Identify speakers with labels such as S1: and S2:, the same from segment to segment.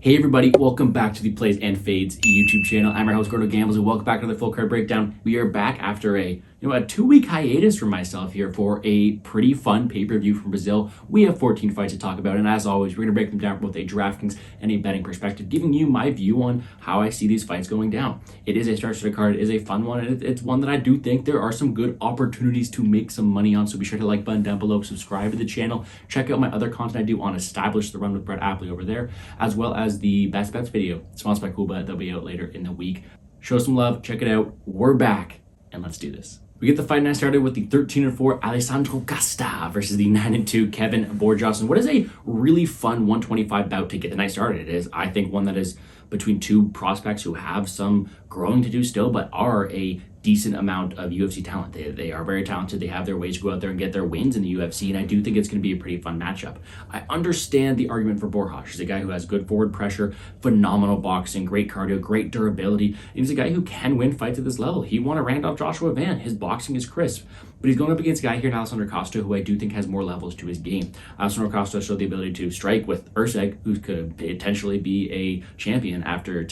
S1: Hey everybody, welcome back to the Plays and Fades YouTube channel. I'm your host, Gordo Gambles, and welcome back to the full card breakdown. We are back after a 2-week hiatus for myself here for a pretty fun pay-per-view from Brazil. We have 14 fights to talk about, and as always, we're going to break them down from both a DraftKings and a betting perspective, giving you my view on how I see these fights going down. It is a star-studded card, it is a fun one, and it's one that I do think there are some good opportunities to make some money on, so be sure to like button down below, subscribe to the channel, check out my other content I do on Establish the Run with Brett Appley over there, as well as the Best Bets video, sponsored by Coolbet, that'll be out later in the week. Show some love, check it out, we're back, and let's do this. We get the fight night started with the 13-4 Alessandro Costa versus the 9-2 Kevin Borjas. And what is a really fun 125 bout to get the night started. It is, I think, one that is between two prospects who have some growing to do still, but are a decent amount of UFC talent. They are very talented. They have their ways to go out there and get their wins in the UFC, and I do think it's going to be a pretty fun matchup. I understand the argument for Borjas. He's a guy who has good forward pressure, phenomenal boxing, great cardio, great durability, and he's a guy who can win fights at this level. He won a Randolph Joshua Van. His boxing is crisp, but he's going up against a guy here in Alessandro Costa who I do think has more levels to his game. Alessandro Costa showed the ability to strike with Erceg, who could potentially be a champion after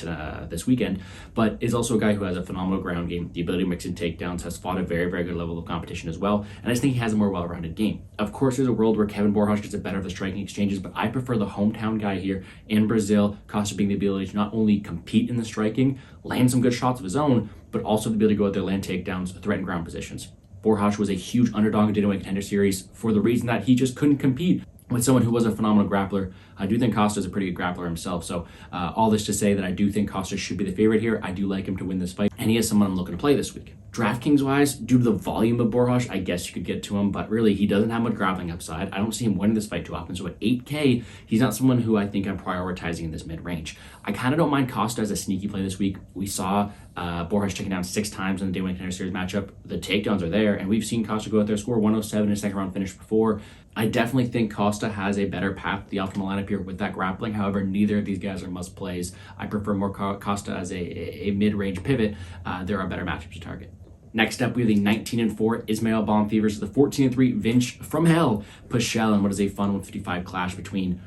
S1: this weekend, but is also a guy who has a phenomenal ground game, the ability to mix in takedowns, has fought a very, very good level of competition as well, and I just think he has a more well-rounded game. Of course, there's a world where Kevin Borjas gets a better of the striking exchanges, but I prefer the hometown guy here in Brazil, Costa being the ability to not only compete in the striking, land some good shots of his own, but also the ability to go out there, land takedowns, threaten ground positions. Borjas was a huge underdog in the Dynamite Contender Series for the reason that he just couldn't compete with someone who was a phenomenal grappler. I do think Costa is a pretty good grappler himself, so all this to say that I do think Costa should be the favorite here. I do like him to win this fight, and he is someone I'm looking to play this week. DraftKings wise, due to the volume of Borjas, I guess you could get to him, but really he doesn't have much grappling upside. I don't see him winning this fight too often, so at 8K, he's not someone who I think I'm prioritizing in this mid-range. I kind of don't mind Costa as a sneaky play this week. We saw Borjas taken down 6 times in the Dynamite Contender Series matchup. The takedowns are there, and we've seen Costa go out there, score 107 in a second round finish before. I definitely think Costa has a better path to the optimal lineup here with that grappling. However, neither of these guys are must plays. I prefer more Costa as a mid-range pivot. There are better matchups to target. Next up, we have the 19-4 Ismael Bonfim versus the 14-3 Vinch from hell Pichel, and what is a fun 155 clash between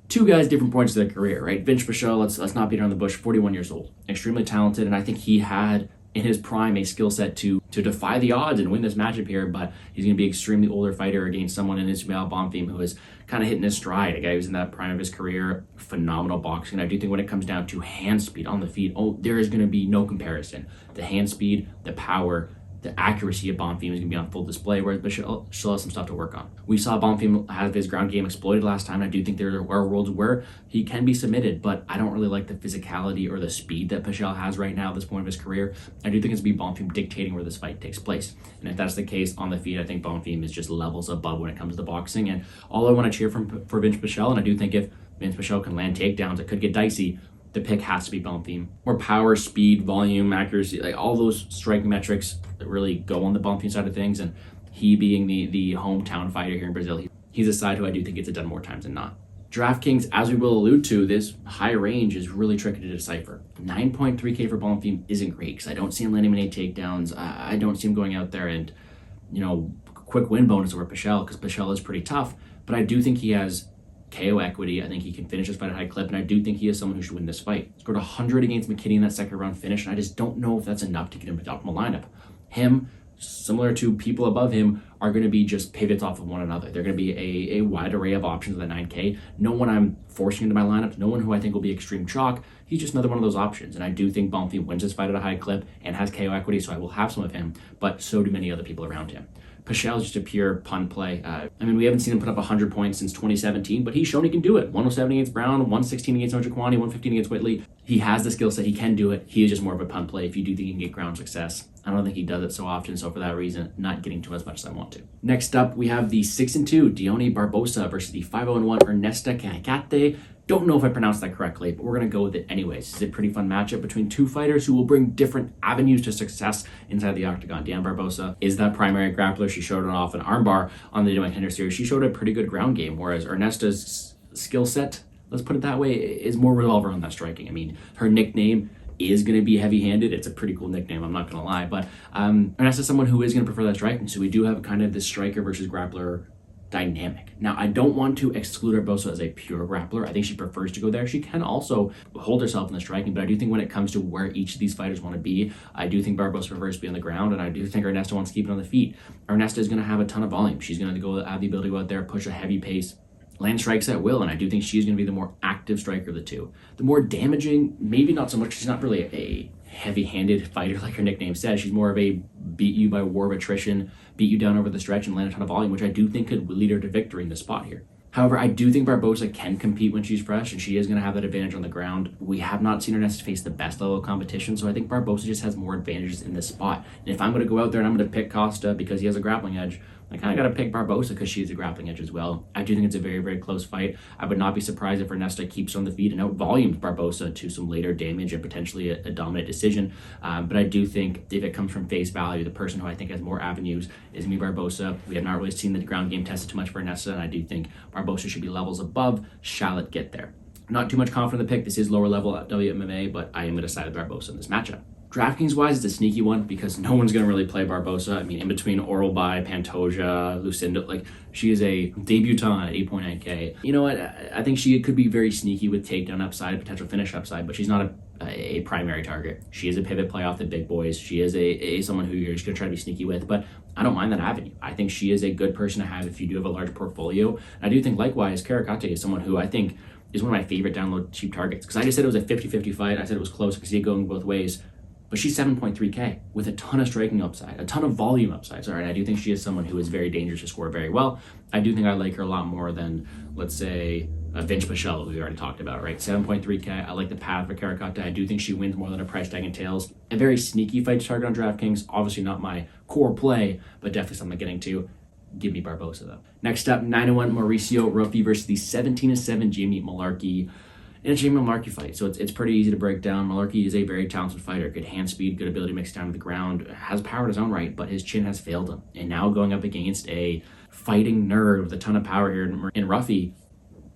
S1: two guys, different points of their career, right? Vinch Pichel, let's not beat around the bush, 41 years old, extremely talented, and I think he had in his prime a skill set to defy the odds and win this matchup here, but he's going to be an extremely older fighter against someone in Ismael Bonfim who is kind of hitting his stride, a guy who's in that prime of his career, phenomenal boxing. I do think when it comes down to hand speed on the feet, there is going to be no comparison. The hand speed, the power, the accuracy of Bonfim is going to be on full display, whereas Pichel still has some stuff to work on. We saw Bonfim have his ground game exploited last time. I do think there are worlds where he can be submitted, but I don't really like the physicality or the speed that Pichel has right now at this point of his career. I do think it's going to be Bonfim dictating where this fight takes place. And if that's the case on the feet, I think Bonfim is just levels above when it comes to boxing. And all I want to cheer for Vinch Pichel, and I do think if Vinch Pichel can land takedowns, it could get dicey. The pick has to be Bonfim. More power, speed, volume, accuracy, like all those striking metrics that really go on the Bonfim side of things, and he being the hometown fighter here in Brazil, he's a side who I do think gets it done more times than not. DraftKings, as we will allude to, this high range is really tricky to decipher. 9.3K for Bonfim isn't great because I don't see him landing many takedowns. I don't see him going out there and, quick win bonus over Pichel because Pichel is pretty tough, but I do think he has KO equity. I think he can finish this fight at a high clip, and I do think he is someone who should win this fight. Scored 100 against McKinney in that second round finish, and I just don't know if that's enough to get him to the optimal lineup. Him, similar to people above him, are going to be just pivots off of one another. They're going to be a wide array of options at the 9K. No one I'm forcing into my lineup, no one who I think will be extreme chalk. He's just another one of those options, and I do think Bonfim wins this fight at a high clip and has KO equity, so I will have some of him, but so do many other people around him. Pichel is just a pure pun play. We haven't seen him put up 100 points since 2017, but he's shown he can do it. 107 against Brown, 116 against Joquim, 115 against Whitley. He has the skill set. He can do it. He is just more of a pun play if you do think he can get ground success. I don't think he does it so often, so for that reason, not getting to as much as I want to. Next up, we have the 6-2 Dione Barbosa versus the 5-1 Ernesto Kareckaite. Don't know if I pronounced that correctly, but we're going to go with it anyways. It's a pretty fun matchup between two fighters who will bring different avenues to success inside the octagon. Dione Barbosa is that primary grappler. She showed it off an armbar on the Dynamite Contender Series. She showed a pretty good ground game, whereas Ernesto's skill set, let's put it that way, is more revolved around that striking. Her nickname is going to be heavy-handed. It's a pretty cool nickname, I'm not going to lie, but Ernesto's someone who is going to prefer that striking, so we do have kind of this striker versus grappler dynamic. Now, I don't want to exclude Barbosa as a pure grappler. I think she prefers to go there. She can also hold herself in the striking, but I do think when it comes to where each of these fighters want to be, I do think Barbosa prefers to be on the ground, and I do think Ernesto wants to keep it on the feet. Ernesto is going to have a ton of volume. She's going to have the ability to go out there, push a heavy pace, land strikes at will, and I do think she's going to be the more active striker of the two. The more damaging, maybe not so much. She's not really a heavy-handed fighter like her nickname says. She's more of a beat you by war of attrition, beat you down over the stretch and land a ton of volume, which I do think could lead her to victory in the spot here. However, I do think Barbosa can compete when she's fresh, and she is going to have that advantage on the ground. We have not seen Ernesto face the best level of competition, so I think Barbosa just has more advantages in this spot. And if I'm going to go out there and I'm going to pick Costa because he has a grappling edge, I kind of got to pick Barbosa because she has a grappling edge as well. I do think it's a very, very close fight. I would not be surprised if Ernesto keeps on the feet and out-volumes Barbosa to some later damage and potentially a dominant decision. But I do think if it comes from face value, the person who I think has more avenues is going to be Barbosa. We have not really seen the ground game tested too much for Ernesto, and I do think Barbosa should be levels above. Shall it get there? Not too much confident in the pick. This is lower level at WMMA, but I am going to side with Barbosa in this matchup. DraftKings-wise, it's a sneaky one because no one's going to really play Barbosa. I mean, in between Orolbai, Pantoja, Lucindo, like, she is a debutant at 8.9K. You know what? I think she could be very sneaky with takedown upside, potential finish upside, but she's not a primary target. She is a pivot play off the big boys. She is a someone who you're just going to try to be sneaky with, but I don't mind that avenue. I think she is a good person to have if you do have a large portfolio. And I do think, likewise, Kareckaite is someone who I think is one of my favorite download cheap targets because I just said it was a 50-50 fight. I said it was close. I could see it going both ways. But she's 7.3K with a ton of striking upside, a ton of volume upside. Sorry, and I do think she is someone who is very dangerous to score very well. I do think I like her a lot more than, let's say, Vince Pichel, who we already talked about, right? 7.3K. I like the path for Kareckaite. I do think she wins more than a price tag entails. A very sneaky fight to target on DraftKings. Obviously not my core play, but definitely something I'm getting to. Give me Barbosa, though. Next up, 9-1 Mauricio Ruffy versus the 17-7 Jamie Mullarkey. In a Jamie Mullarkey fight, so it's pretty easy to break down. Mullarkey is a very talented fighter, good hand speed, good ability to mix down to the ground, has power in his own right, but his chin has failed him. And now going up against a fighting nerd with a ton of power here in Ruffy,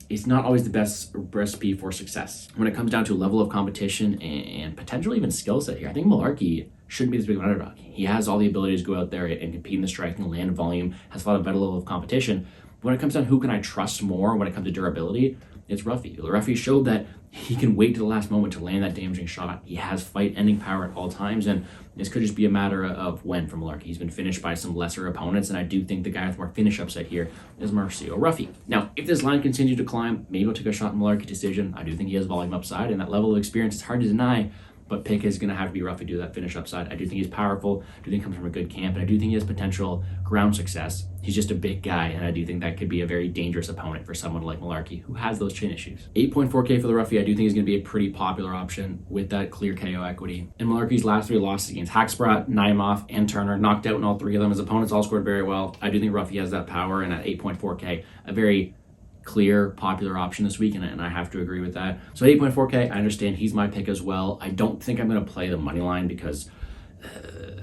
S1: it's not always the best recipe for success. When it comes down to level of competition and potentially even skill set here, I think Mullarkey shouldn't be this big of an underdog. He has all the abilities to go out there and compete in the striking, land volume, has fought a better level of competition. When it comes down to who can I trust more when it comes to durability, it's Ruffy. Ruffy showed that he can wait to the last moment to land that damaging shot. He has fight-ending power at all times, and this could just be a matter of when for Mullarkey. He's been finished by some lesser opponents, and I do think the guy with more finish upside here is Mauricio Ruffy. Now, if this line continues to climb, maybe I'll take a shot in Mullarkey decision. I do think he has volume upside, and that level of experience is hard to deny, but pick is going to have to be Ruffy to do that finish upside. I do think he's powerful. I do think he comes from a good camp, and I do think he has potential ground success. He's just a big guy, and I do think that could be a very dangerous opponent for someone like Mullarkey, who has those chin issues. 8.4K for the Ruffy, I do think is going to be a pretty popular option with that clear KO equity. And Mullarkey's last 3 losses against Hacksprat, Naimov, and Turner, knocked out in all 3 of them. His opponents all scored very well. I do think Ruffy has that power, and at 8.4K, a very clear, popular option this week, and I have to agree with that. So at 8.4K, I understand he's my pick as well. I don't think I'm going to play the money line because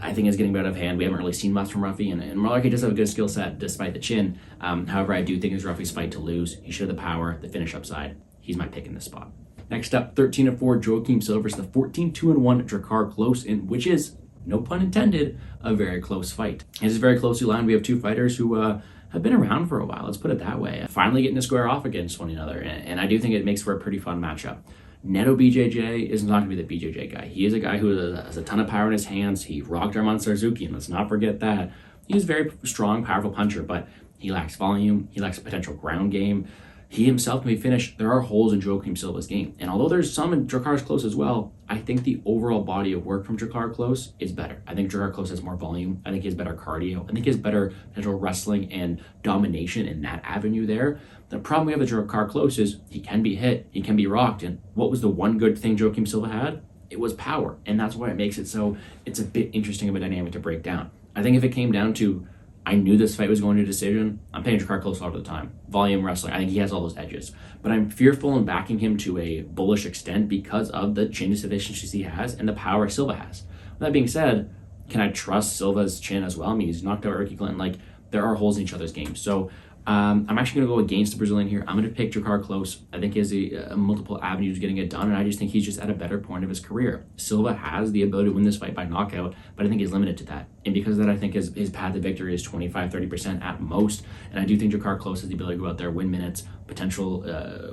S1: I think it's getting out of hand. We haven't really seen much from Ruffy, and Mullarkey does have a good skill set despite the chin. However, I do think it's Ruffy's fight to lose. He should have the power, the finish upside. He's my pick in this spot. Next up, 13-4 Joquim Silva versus the 14-2-1 Drakkar Klose, in which is, no pun intended, a very close fight. This is very closely lined. We have 2 fighters who have been around for a while, let's put it that way. Finally getting to square off against one another, and I do think it makes for a pretty fun matchup. Neto BJJ is not going to be the BJJ guy. He is a guy who has a ton of power in his hands. He rocked Arman Sarzuki, and let's not forget that. He's a very strong, powerful puncher, but he lacks volume. He lacks a potential ground game. He himself can be finished. There are holes in Joquim Silva's game. And although there's some in Drakkar's Klose as well, I think the overall body of work from Drakkar Klose is better. I think Drakkar Klose has more volume. I think he has better cardio. I think he has better potential wrestling and domination in that avenue there. The problem we have with Drakkar Klose is he can be hit, he can be rocked. And what was the one good thing Joquim Silva had? It was power. And that's why it makes it so it's a bit interesting of a dynamic to break down. I think if it came down to I knew this fight was going to decision, I'm paying Drakkar Klose all the time. Volume, wrestling, I think he has all those edges. But I'm fearful in backing him to a bullish extent because of the chin deficiencies he has and the power Silva has. With that being said, can I trust Silva's chin as well? I mean, he's knocked out Ricky Clinton. Like, there are holes in each other's games. So I'm actually going to go against the Brazilian here. I'm going to pick Drakkar Klose. I think he has a multiple avenues getting it done, and I just think he's just at a better point of his career. Silva has the ability to win this fight by knockout, but I think he's limited to that. And because of that, I think his path to victory is 25-30% at most. And I do think Klose has the ability to go out there, win minutes, potential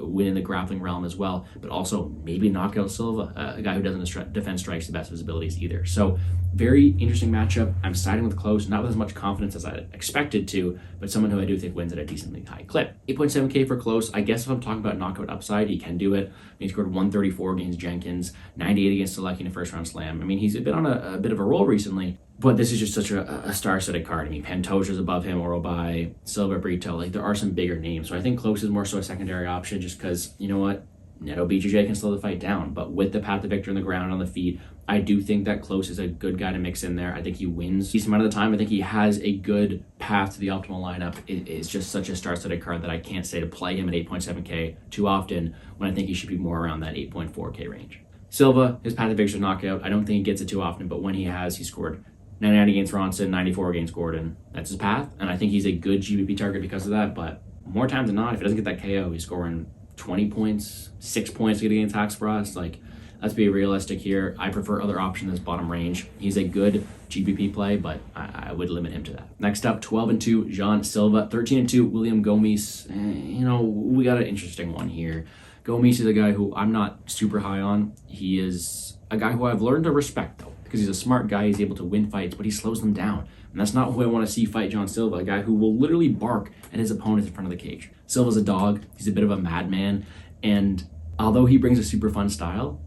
S1: win in the grappling realm as well, but also maybe knock out Silva, a guy who doesn't defend strikes to the best of his abilities either. So very interesting matchup. I'm siding with Klose, not with as much confidence as I expected to, but someone who I do think wins at a decently high clip. 8.7K for Klose. I guess if I'm talking about knockout upside, he can do it. He scored 134 against Jenkins, 98 against Selecki in a first round slam. I mean, he's been on a bit of a roll recently, but this is just such a star-studded card. I mean, Pantoja's above him, Orolbai, Silva, Brito. Like, there are some bigger names. So I think Klose is more so a secondary option just because, you know what, Neto BJJ can slow the fight down. But with the path to victory on the ground, on the feet, I do think that Klose is a good guy to mix in there. I think he wins a decent amount of the time. I think he has a good path to the optimal lineup. It's just such a star-studded card that I can't say to play him at 8.7K too often when I think he should be more around that 8.4K range. Silva, his path to victory is knockout. I don't think he gets it too often, but when he has, he scored 99 against Ronson, 94 against Gordon. That's his path, and I think he's a good GBP target because of that, but more times than not, if he doesn't get that KO, he's scoring 20 points, 6 points against Hacks for us. Like, let's be realistic here. I prefer other options this bottom range. He's a good GBP play, but I would limit him to that. Next up, 12-2, Jean Silva. 13-2, William Gomis. We got an interesting one here. Gomis is a guy who I'm not super high on. He is a guy who I've learned to respect, though, because he's a smart guy. He's able to win fights, but he slows them down. And that's not who I want to see fight John Silva, a guy who will literally bark at his opponents in front of the cage. Silva's a dog. He's a bit of a madman. And although he brings a super fun style,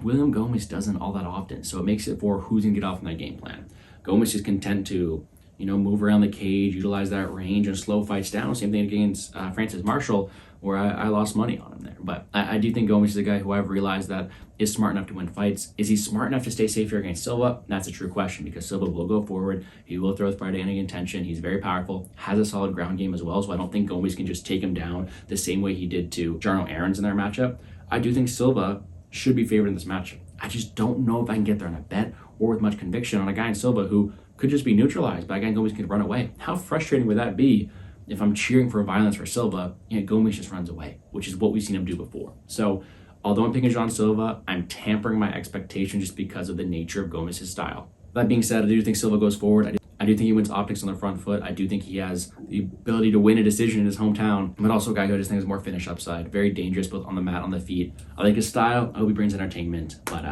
S1: William Gomis doesn't all that often. So it makes it for who's going to get off in that game plan. Gomis is content to, move around the cage, utilize that range, and slow fights down. Same thing against Francis Marshall, where I lost money on him there. But I do think Gomis is a guy who I've realized that is smart enough to win fights. Is he smart enough to stay safe here against Silva? That's a true question, because Silva will go forward. He will throw with Friday any intention. He's very powerful, has a solid ground game as well, so I don't think Gomis can just take him down the same way he did to Jarno Aarons in their matchup. I do think Silva should be favored in this matchup. I just don't know if I can get there on a bet or with much conviction on a guy in Silva who could just be neutralized by a guy in Gomis could run away. How frustrating would that be if I'm cheering for violence for Silva and Gomis just runs away, which is what we've seen him do before. So although I'm picking Jean Silva, I'm tampering my expectations just because of the nature of Gomis' style. That being said, I do think Silva goes forward. I do think he wins optics on the front foot. I do think he has the ability to win a decision in his hometown, but also a guy who I just think has more finish upside. Very dangerous both on the mat, on the feet. I like his style. I hope he brings entertainment, but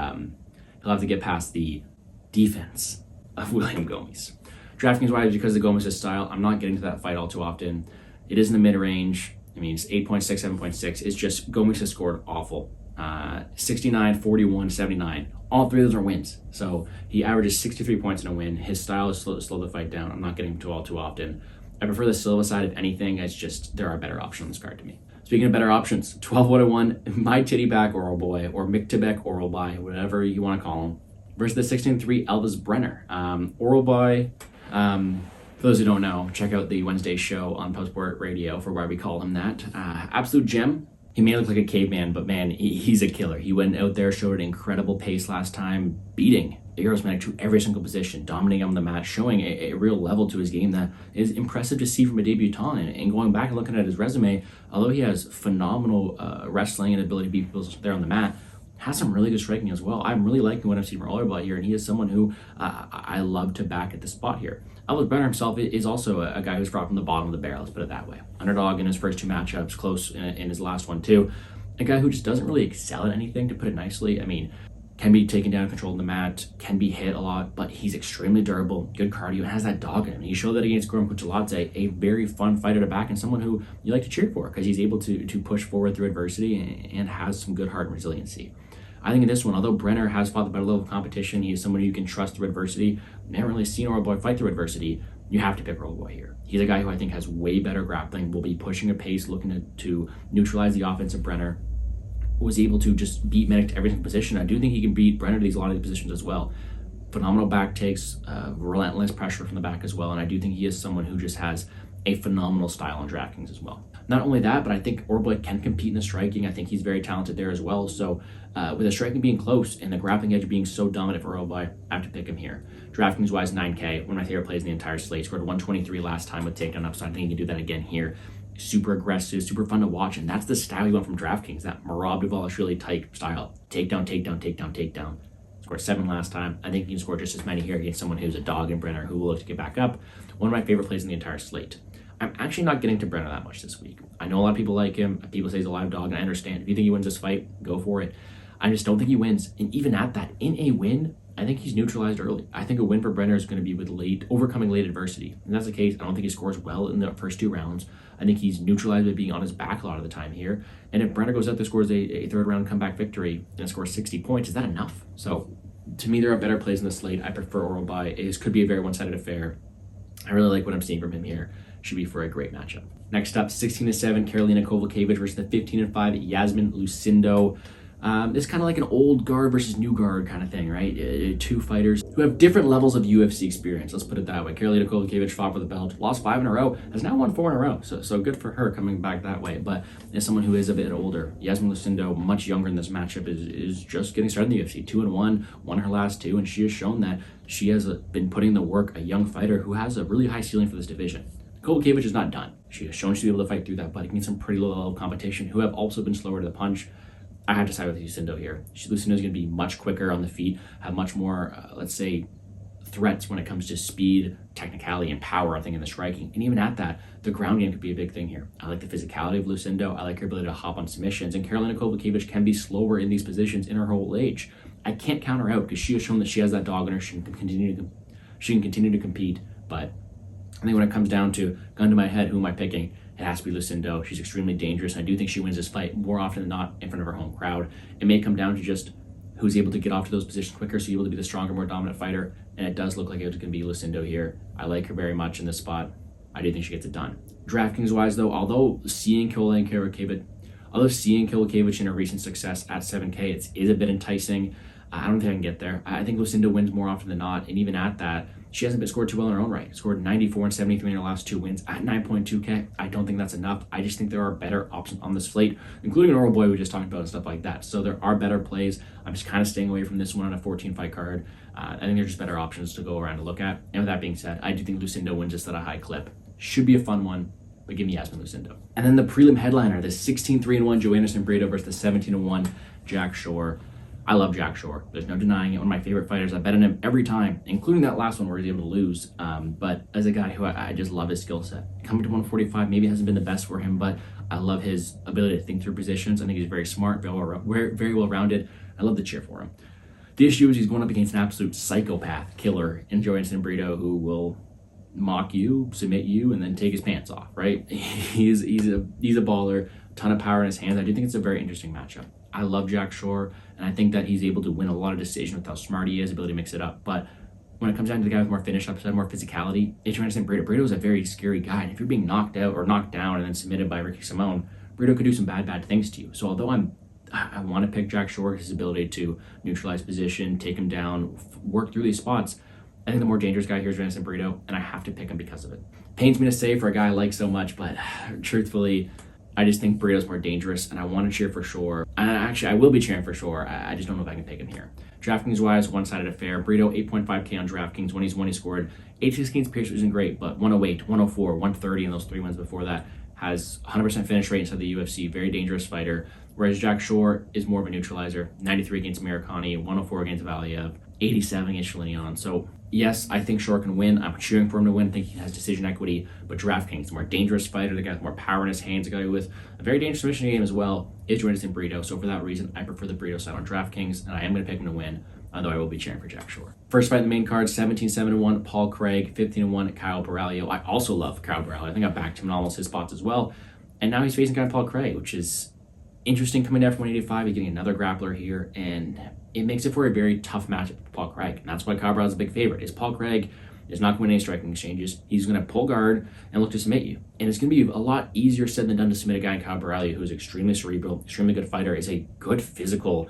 S1: he'll have to get past the defense of William Gomis. DraftKings wise, because of Gomis' style, I'm not getting to that fight all too often. It is in the mid-range. I mean, it's 8.6, 7.6. It's just Gomis has scored awful. 69, 41, 79. All three of those are wins. So he averages 63 points in a win. His style is slow the fight down. I'm not getting to all too often. I prefer the Silva side, if anything. It's just there are better options on this card to me. Speaking of better options, 12-1, my titty back Orolbai, or Miktibek Orolbai, whatever you want to call him, versus the 16-3 Elvis Brener. Orolbai, for those who don't know, check out the Wednesday show on Postport Radio for why we call him that. Absolute gem. He may look like a caveman, but man, he's a killer. He went out there, showed an incredible pace last time, beating Aerosmanic to every single position, dominating on the mat, showing a real level to his game that is impressive to see from a debutant. And going back and looking at his resume, although he has phenomenal wrestling and ability to beat people there on the mat, has some really good striking as well. I'm really liking what I've seen from Orolbai here, and he is someone who I love to back at the spot here. Elvis Brener himself is also a guy who's brought from the bottom of the barrel, let's put it that way. Underdog in his first two matchups, close in his last one too. A guy who just doesn't really excel at anything, to put it nicely. I mean, can be taken down, controlled in the mat, can be hit a lot, but he's extremely durable, good cardio, and has that dog in him. He showed that against Goran Kucheladze, a very fun fighter to back and someone who you like to cheer for because he's able to push forward through adversity and has some good heart and resiliency. I think in this one, although Brener has fought the better level of competition, he is someone you can trust through adversity. Never really seen Orolbai fight through adversity. You have to pick Orolbai here. He's a guy who I think has way better grappling, will be pushing a pace, looking to neutralize the offense of Brener, was able to just beat Medic to every single position. I do think he can beat Brener to a lot of these positions as well. Phenomenal back takes, relentless pressure from the back as well, and I do think he is someone who just has a phenomenal style on DraftKings as well. Not only that, but I think Orolbai can compete in the striking. I think he's very talented there as well. So with the striking being close and the grappling edge being so dominant for Orolbai, I have to pick him here. DraftKings wise, 9K, one of my favorite plays in the entire slate. Scored 123 last time with takedown upside. I think he can do that again here. Super aggressive, super fun to watch, and that's the style you want from DraftKings, that Merab Dvalishvili type style. Takedown, takedown, takedown, takedown. Scored 7 last time. I think he can score just as many here against someone who's a dog in Brener who will look to get back up. One of my favorite plays in the entire slate. I'm actually not getting to Brener that much this week. I know a lot of people like him. People say he's a live dog, and I understand. If you think he wins this fight, go for it. I just don't think he wins. And even at that, in a win, I think he's neutralized early. I think a win for Brener is going to be with overcoming late adversity. And that's the case. I don't think he scores well in the first 2 rounds. I think he's neutralized by being on his back a lot of the time here. And if Brener goes out there, scores a third round comeback victory, and scores 60 points, is that enough? So to me, there are better plays in the slate. I prefer Orolbai. This could be a very one-sided affair. I really like what I'm seeing from him here. Should be for a great matchup. Next up, 16-7, Karolina Kowalkiewicz versus the 15-5 Yasmin Lucindo. It's kind of like an old guard versus new guard kind of thing, right? 2 fighters who have different levels of UFC experience. Let's put it that way. Karolina Kowalkiewicz fought for the belt, lost 5 in a row, has now won 4 in a row. So good for her coming back that way. But as someone who is a bit older, Yasmin Lucindo, much younger in this matchup, is just getting started in the UFC. 2-1, won her last 2, and she has shown that she has been putting the work, a young fighter who has a really high ceiling for this division. Kowalkiewicz is not done. She has shown she's able to fight through that, but against some pretty low-level competition who have also been slower to the punch. I have to side with Lucindo here. Lucindo is going to be much quicker on the feet, have much more, let's say, threats when it comes to speed, technicality, and power, I think, in the striking. And even at that, the ground game could be a big thing here. I like the physicality of Lucindo. I like her ability to hop on submissions. And Karolina Kowalkiewicz can be slower in these positions in her old age. I can't count her out because she has shown that she has that dog in her. She can continue to compete, but I think when it comes down to gun to my head, who am I picking? It has to be Lucindo. She's extremely dangerous. I do think she wins this fight more often than not in front of her home crowd. It may come down to just who's able to get off to those positions quicker, so able to be the stronger, more dominant fighter. And it does look like it's going to be Lucindo here. I like her very much in this spot. I do think she gets it done. DraftKings-wise, though, although seeing Kowalkiewicz in her recent success at 7K, is a bit enticing. I don't think I can get there. I think Lucindo wins more often than not, and even at that, she hasn't been scored too well in her own right. Scored 94 and 73 in her last 2 wins at 9.2K. I don't think that's enough. I just think there are better options on this slate, including an Orolbai we just talked about and stuff like that. So there are better plays. I'm just kind of staying away from this one on a 14-fight card. I think there's just better options to go around and look at. And with that being said, I do think Lucindo wins just at a high clip. Should be a fun one, but give me Yasmin Lucindo. And then the prelim headliner, the 16-3-1 Joanderson Brito versus the 17-1 Jack Shore. I love Jack Shore. There's no denying it. One of my favorite fighters. I bet on him every time, including that last one where he's able to lose. But as a guy who I just love his skill set. Coming to 145 maybe hasn't been the best for him, but I love his ability to think through positions. I think he's very smart, very well-rounded. I love to cheer for him. The issue is he's going up against an absolute psychopath killer in Joanderson Brito who will mock you, submit you, and then take his pants off, right? He's a baller, ton of power in his hands. I do think it's a very interesting matchup. I love Jack Shore, and I think that he's able to win a lot of decisions with how smart he is, ability to mix it up. But when it comes down to the guy with more finish upside, more physicality, it's Joanderson Brito. Brito is a very scary guy, and if you're being knocked out or knocked down and then submitted by Ricky Simone, Brito could do some bad things to you. So although I want to pick Jack Shore, his ability to neutralize position, take him down, work through these spots, I think the more dangerous guy here is Joanderson Brito, and I have to pick him because of it. Pains me to say for a guy I like so much, but truthfully, I just think Brito's more dangerous, and I want to cheer for Shore. And actually, I will be cheering for Shore. I just don't know if I can pick him here. DraftKings-wise, one-sided affair. Brito, 8.5K on DraftKings. When he scored 86 against Pierce isn't great, but 108, 104, 130 in those 3 wins before that. Has 100% finish rate inside the UFC. Very dangerous fighter. Whereas Jack Shore is more of a neutralizer. 93 against Mularkey, 104 against Valiev, 87 against Shalinian. So yes, I think Shore can win. I'm cheering for him to win. I think he has decision equity. But DraftKings, the more dangerous fighter, the guy with more power in his hands, the guy with a very dangerous submission game as well, is Joanderson Brito. So for that reason, I prefer the Brito side on DraftKings, and I am going to pick him to win, although I will be cheering for Jack Shore. First fight in the main card, 17-7-1, Paul Craig, 15-1, Kyle Borralho. I also love Kyle Borralho. I think I backed him in almost his spots as well. And now he's facing guy Paul Craig, which is interesting coming down from 185. He's getting another grappler here, and it makes it for a very tough matchup for Paul Craig. And that's why Kyle Borralho is a big favorite. Is Paul Craig is not going to win any striking exchanges. He's going to pull guard and look to submit you. And it's going to be a lot easier said than done to submit a guy in Kyle Borralho who is extremely cerebral, extremely good fighter, is a good physical,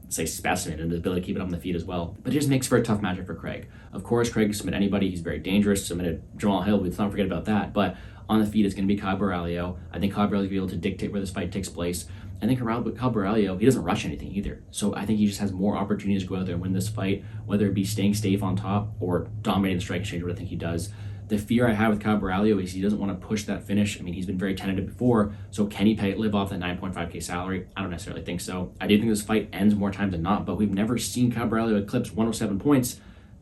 S1: say, specimen, and the ability to keep it on the feet as well. But it just makes for a tough matchup for Craig. Of course, Craig can submit anybody. He's very dangerous. Submitted Jamal Hill. Let's not forget about that. But on the feet, it's going to be Kyle Borralho. I think Kyle Borralho will be able to dictate where this fight takes place. I think Kyle Borralho, he doesn't rush anything either. So I think he just has more opportunities to go out there and win this fight, whether it be staying safe on top or dominating the strike exchange, what I think he does. The fear I have with Borralho is he doesn't want to push that finish. I mean, he's been very tentative before, so can he live off that 9.5K salary? I don't necessarily think so. I do think this fight ends more times than not, but we've never seen Borralho eclipse 107 points.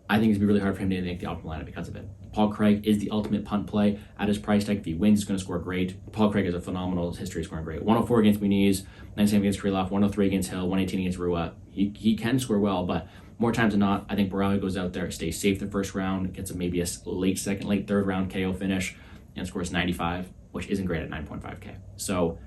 S1: I think it's going to be really hard for him to make the optimal lineup because of it. Paul Craig is the ultimate punt play at his price tag. If he wins, he's going to score great. Paul Craig has a phenomenal history of scoring great. 104 against Muniz, 97 against Krylov, 103 against Hill, 118 against Rua. He can score well, but more times than not, I think Borralho goes out there, stays safe the first round, gets maybe a late second, late third round KO finish, and scores 95, which isn't great at 9.5K. So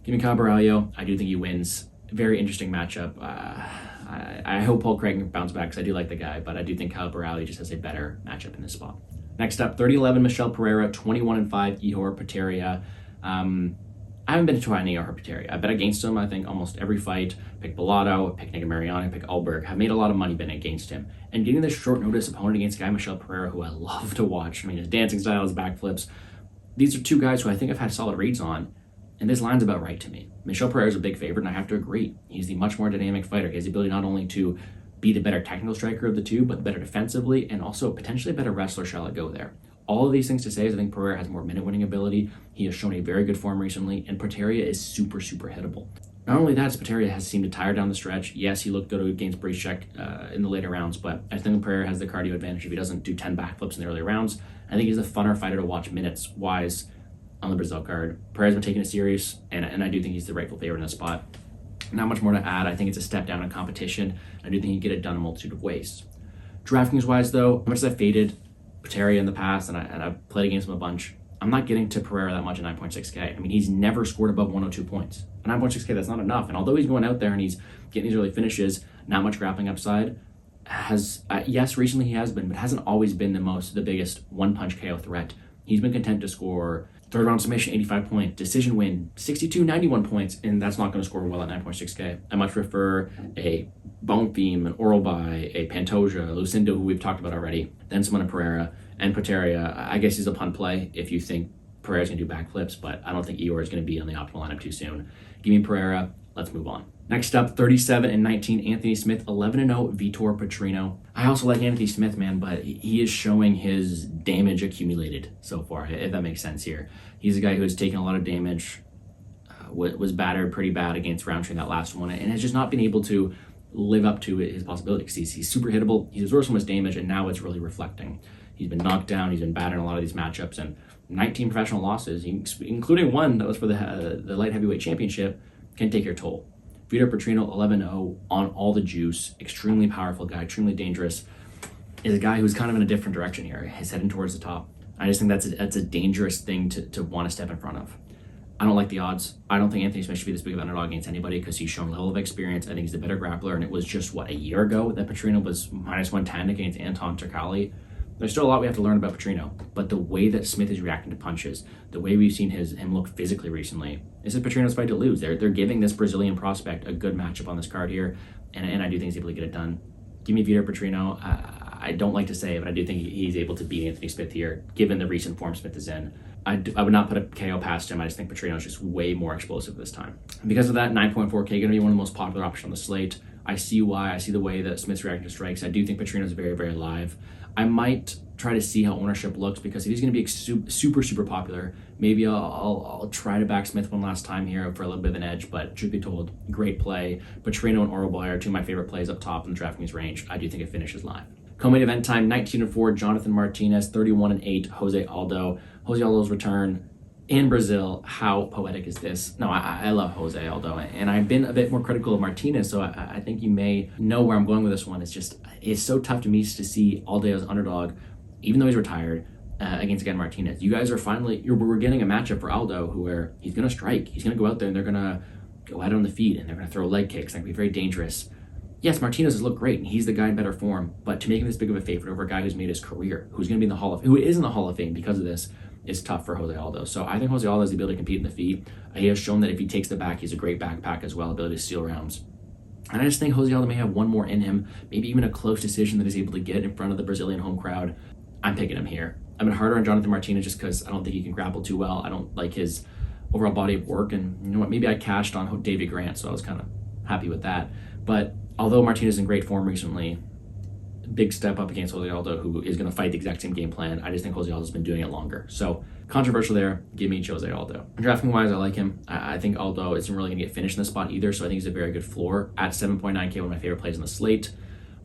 S1: give me Borralho. I do think he wins. Very interesting matchup. I hope Paul Craig can bounce back because I do like the guy, but I do think Borralho just has a better matchup in this spot. Next up, 30-11 Michel Pereira, 21-5 Ihor Potieria. I haven't been too high on Ihor Potieria. I bet against him, I think, almost every fight. Pick Bellato, pick Nick Mariani, pick Alberg. Have made a lot of money betting against him. And getting this short notice opponent against a guy, Michel Pereira, who I love to watch. I mean, his dancing style, his backflips. These are two guys who I think I've had solid reads on. And this line's about right to me. Michel Pereira is a big favorite, and I have to agree. He's the much more dynamic fighter. He has the ability not only to be the better technical striker of the two, but better defensively, and also potentially a better wrestler shall it go there. All of these things to say is I think Pereira has more minute-winning ability. He has shown a very good form recently, and Potieria is super, super hittable. Not only that, Potieria has seemed to tire down the stretch. Yes, he looked good against Breach in the later rounds, but I think Pereira has the cardio advantage if he doesn't do 10 backflips in the early rounds. I think he's a funner fighter to watch minutes-wise on the Brazil card. Pereira's been taking it serious, and I do think he's the rightful favorite in this spot. Not much more to add. I think it's a step down in competition. I do think he can get it done a multitude of ways. DraftKings-wise, though, how much as I've faded Potieria in the past, and I've played against him a bunch, I'm not getting to Pereira that much at 9.6K. I mean, he's never scored above 102 points. At 9.6K, that's not enough. And although he's going out there and he's getting these early finishes, not much grappling upside, yes, recently he has been, but hasn't always been the biggest one-punch KO threat. He's been content to score third round submission, 85 point, decision win, 62, 91 points, and that's not going to score well at 9.6K. I much prefer a Bonfim, an Orolbai, a Pantoja, a Lucindo, who we've talked about already, then someone in Pereira. And Potieria, I guess he's a punt play if you think Pereira's going to do backflips, but I don't think Ihor is going to be on the optimal lineup too soon. Give me Pereira. Let's move on. Next up, 37-19, Anthony Smith, 11-0, Vitor Petrino. I also like Anthony Smith, man, but he is showing his damage accumulated so far, if that makes sense here. He's a guy who has taken a lot of damage, was battered pretty bad against Roundtree in that last one, and has just not been able to live up to his possibilities. He's super hittable, he's absorbed so much damage, and now it's really reflecting. He's been knocked down, he's been battered in a lot of these matchups, and 19 professional losses, including one that was for the light heavyweight championship, can take your toll. Vitor Petrino, 11-0, on all the juice, extremely powerful guy, extremely dangerous, is a guy who's kind of in a different direction here. He's heading towards the top. I just think that's a dangerous thing to want to step in front of. I don't like the odds. I don't think Anthony Smith should be this big of an underdog against anybody because he's shown a level of experience. I think he's the better grappler, and it was just, a year ago that Petrino was minus 110 against Anton Turkali. There's still a lot we have to learn about Petrino, but the way that Smith is reacting to punches, the way we've seen him look physically recently, this is Petrino's fight to lose. They're giving this Brazilian prospect a good matchup on this card here, and I do think he's able to get it done. Give me Vitor Petrino. I don't like to say it, but I do think he's able to beat Anthony Smith here, given the recent form Smith is in. I would not put a KO past him. I just think Petrino is just way more explosive this time. And because of that, 9.4K going to be one of the most popular options on the slate. I see why. I see the way that Smith's reacting to strikes. I do think Petrino's very, very live. I might try to see how ownership looks because if he's going to be super, super popular, maybe I'll try to back Smith one last time here for a little bit of an edge, but truth be told, great play. Petrino and Orolbai are two of my favorite plays up top in the DraftKings range. I do think it finishes live. Co-main event time, 19-4, Jonathan Martinez, 31-8, Jose Aldo. Jose Aldo's return in Brazil. How poetic is this? No, I love Jose Aldo, and I've been a bit more critical of Martinez, so I think you may know where I'm going with this one. It's so tough to me to see Aldo as underdog, even though he's retired, against, again, Martinez. You guys are we're getting a matchup for Aldo where he's going to strike. He's going to go out there, and they're going to go at it on the feet, and they're going to throw leg kicks. They're going to be very dangerous. Yes, Martinez has looked great, and he's the guy in better form, but to make him this big of a favorite over a guy who's made his career, who is in the Hall of Fame because of this, is tough for Jose Aldo. So I think Jose Aldo has the ability to compete in the feet. He has shown that if he takes the back, he's a great backpack as well, ability to steal rounds. And I just think Jose Aldo may have one more in him, maybe even a close decision that he's able to get in front of the Brazilian home crowd. I'm picking him here. I've been harder on Jonathan Martinez just because I don't think he can grapple too well. I don't like his overall body of work, and you know what, maybe I cashed on David Grant, so I was kind of happy with that. But although Martinez is in great form recently, big step up against Jose Aldo, who is going to fight the exact same game plan. I just think Jose Aldo's been doing it longer. So controversial there. Give me Jose Aldo. Drafting wise, I like him. I think Aldo isn't really going to get finished in the spot either, so I think he's a very good floor at 7.9K, one of my favorite plays on the slate.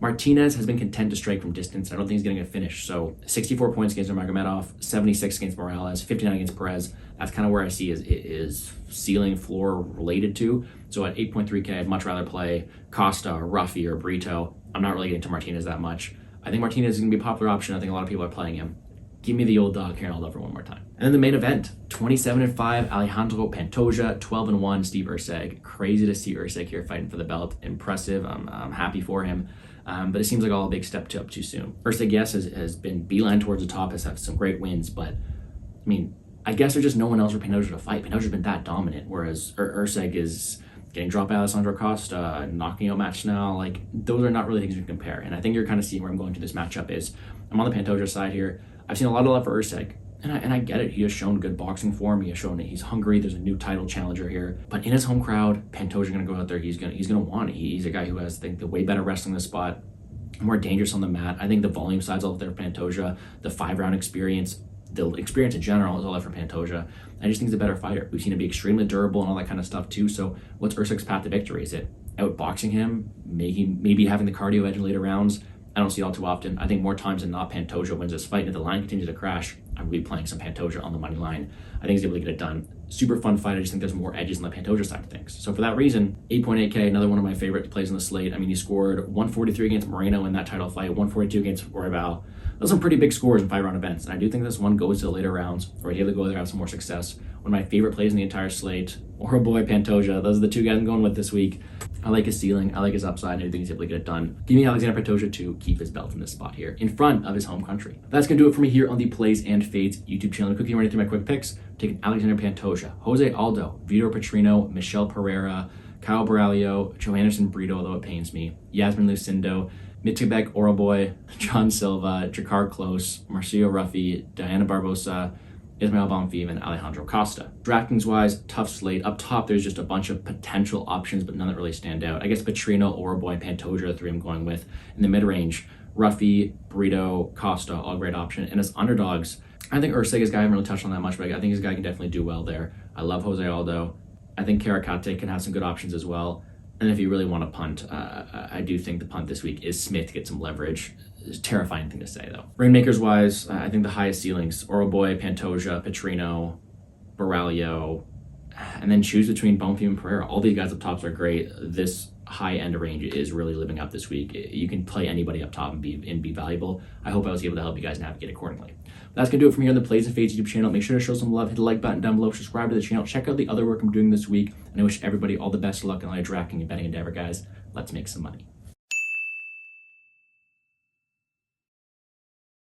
S1: Martinez has been content to strike from distance. I don't think he's going to get finished. So 64 points against Nurmagomedov, 76 against Morales, 59 against Perez. That's kind of where I see his ceiling floor related to. So at 8.3K, I'd much rather play Costa or Ruffy or Brito. I'm not really getting to Martinez that much. I think Martinez is going to be a popular option. I think a lot of people are playing him. Give me the old dog here, and Aldo for one more time. And then the main event, 27-5, Alejandro Pantoja, 12-1, Steve Erceg. Crazy to see Erceg here fighting for the belt. Impressive. I'm happy for him. But it seems like all a big step up too soon. Erceg, yes, has been beeline towards the top, has had some great wins, but I mean, I guess there's just no one else for Pantoja to fight. Pantoja's been that dominant, whereas Erceg is getting dropped by Alessandro Costa, knocking out Matt Schnell. Like, those are not really things you can compare. And I think you're kind of seeing where I'm going to this matchup is. I'm on the Pantoja side here. I've seen a lot of love for Erceg. And I get it. He has shown good boxing form. He has shown that he's hungry. There's a new title challenger here. But in his home crowd, Pantoja's going to go out there. He's gonna want it. He's a guy who has, I think, the way better wrestling in the spot, more dangerous on the mat. I think the volume side's all there for Pantoja. The 5-round experience, the experience in general is all there for Pantoja. I just think he's a better fighter. We've seen him be extremely durable and all that kind of stuff too. So what's Erceg's path to victory? Is it outboxing him? Maybe having the cardio edge in later rounds? I don't see it all too often. I think more times than not, Pantoja wins this fight. And if the line continues to crash, I'm going to be playing some Pantoja on the money line. I think he's able to get it done. Super fun fight. I just think there's more edges on the Pantoja side of things. So for that reason, 8.8K, another one of my favorite plays on the slate. I mean, he scored 143 against Moreno in that title fight, 142 against Orolbai. Those are some pretty big scores in 5-round events. And I do think this one goes to the later rounds, or he's able to go there and have some more success. One of my favorite plays in the entire slate, Orolbai, Pantoja. Those are the two guys I'm going with this week. I like his ceiling. I like his upside. I think he's able to get it done. Give me Alexander Pantoja to keep his belt in this spot here in front of his home country. That's going to do it for me here on the Plays and Fades YouTube channel. Quickly running through my quick picks. Taking Alexander Pantoja, Jose Aldo, Vitor Petrino, Michel Pereira, Kyle Borralho, Johannerson Brito, although it pains me, Yasmin Lucindo, Mitebek Orolbai, John Silva, Jakar Klose, Marcio Ruffy, Diana Barbosa, Ismael Bonfim, and Alejandro Costa. DraftKings-wise, tough slate. Up top, there's just a bunch of potential options, but none that really stand out. I guess Petrino, Orolbai, and Pantoja are the three I'm going with. In the mid-range, Ruffy, Brito, Costa, all great option. And as underdogs, I think Erceg is a guy I haven't really touched on that much, but I think this guy can definitely do well there. I love Jose Aldo. I think Kareckaite can have some good options as well. And if you really want to punt, I do think the punt this week is Smith to get some leverage. It's a terrifying thing to say, though. Reignmakers-wise, I think the highest ceilings, Orolbai, Pantoja, Petrino, Borralho, and then choose between Bonfim and Pereira. All these guys up tops are great. This high-end range is really living up this week. You can play anybody up top and be valuable. I hope I was able to help you guys navigate accordingly. That's going to do it for me on the Plays and Fades YouTube channel. Make sure to show some love, hit the like button down below, subscribe to the channel, check out the other work I'm doing this week, and I wish everybody all the best of luck in all your drafting and betting endeavor, guys. Let's make some money.